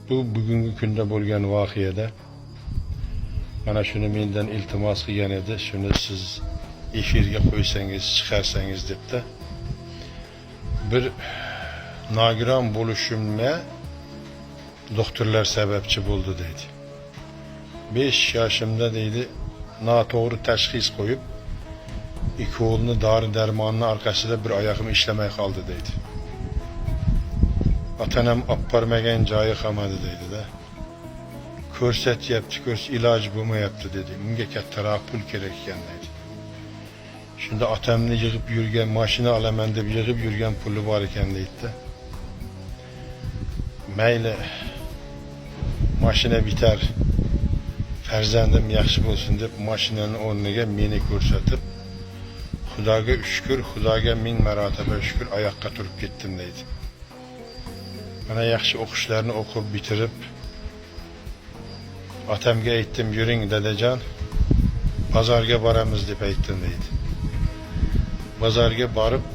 Bu bugungi kunda bo'lgan voqeada mana shuni mendan iltimos qilgan edi, shuni siz efirga qo'ysangiz, chiqarsangiz debdi. Bir nogiron bo'lishimga doktorlar sababchi bo'ldi deydi. 5 yoshimda deydi, noto'g'ri tashxis qo'yib, ikki qo'lni dori darmonning orqasida bir oyog'im ishlamay qoldi deydi. Otanam olib bormagan joyi qolmadi deydi-da. Ko'rsatyapti, iloj bo'lmayapti dedi. Unga kattaroq pul kerak ekan dedi. Shunda otamni yig'ib yurgan, mashina olaman deb yig'ib yurgan puli bor ekan deydi-da. Mayli, mashina bitar, farzandim yaxshi bo'lsin deb mashinaning o'rniga meni ko'rsatib, Xudoga shukr, Xudoga ming marotaba shukr oyoqqa turib ketdim deydi. Mana yaxshi o'qishlarni o'qib bitirib, otamga aytdim, yuring dadajon, bozorga boramiz deb aytdim deydi. Bozorga borib,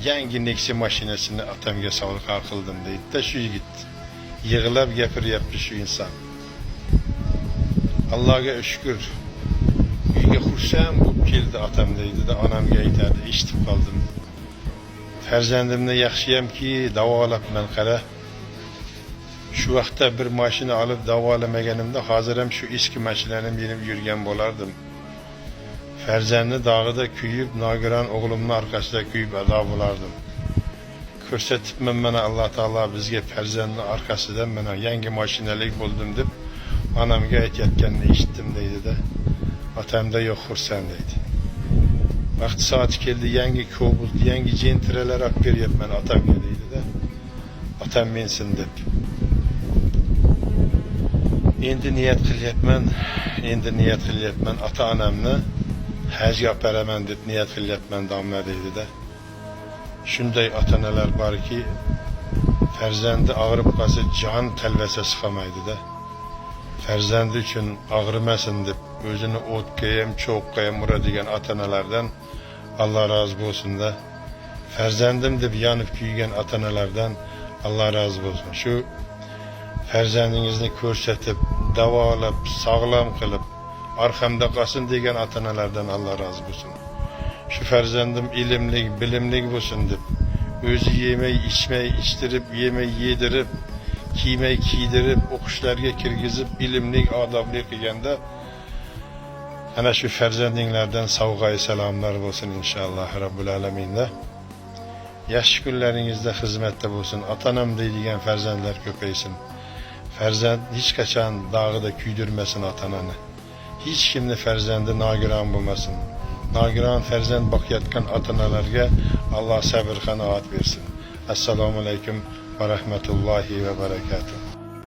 yangi Nexia mashinasini otamga sovg'a qildim deydi-da, shu yigit. Yig'lab gapiryapti shu inson. Allohga shukr. Uyga xursand bo'lib keldi otam deydi-da, onamga aytadi, eshitib qoldim. Farzandimni yaxshiyamki davolabman qara. Shu vaqtda bir mashina olib davolamaganimda hozir ham shu eski mashinani minib yurgan bo'lardim. Farzandni dog'ida kuyib, nogiron o'g'limning orqasida kuyib ado bo'lardim. Ko'rsatibman mana Alloh taolo bizga farzandni orqasidan mana yangi mashinalik bo'ldim deb onamga aytayotganini eshitdim deydi-da. Otamda yo'q xursand deydi. Vaqti soati keldi, yangi Cobalt, yangi Gentralar olib beryapman otamga deydi-da. Otam mensin deb. Endi niyat qilyapman, ota-onamni hajga olib beraman deb niyat qilyapman domla deydi-da. Shunday ota-onalar borki, farzandi og'rib qolsa jon talvasasi qolmaydi-da. Farzandi uchun og'rimasin deb o'zini o'tga ham, cho'qqa ham uradigan ota-onalardan Alloh rozi bo'lsin-da. Farzandim deb yonib kuygan ota-onalardan Alloh rozi bo'lsin. Shu farzandingizni ko'rsatib, davolab, sog'lom qilib, orqamda qolsin degan ota-onalardan Alloh rozi bo'lsin. Shu farzandim ilmli, bilimli bo'lsin deb, o'zi yemay, ichmay, ichtirib, yemay, yedirib, kiymay, kiydirib, o'qishlarga kirgizib, ilmli, odobli qilganda ana shu farzandinglardan savg'ay salomlar bo'lsin inshaalloh Robbil alaminda. Yaxshi kunlaringizda xizmatda bo'lsin. Ota-onam deydigan farzandlar ko'paysin. Farzand hech qachon dog'ida kuydirmasin ota-onani. Hech kimni farzandi nogiron bo'lmasin. Nogiron farzand boqayotgan ota-onalarga Alloh sabr qanoat bersin. Assalomu alaykum va rahmatullohi va barakatuh.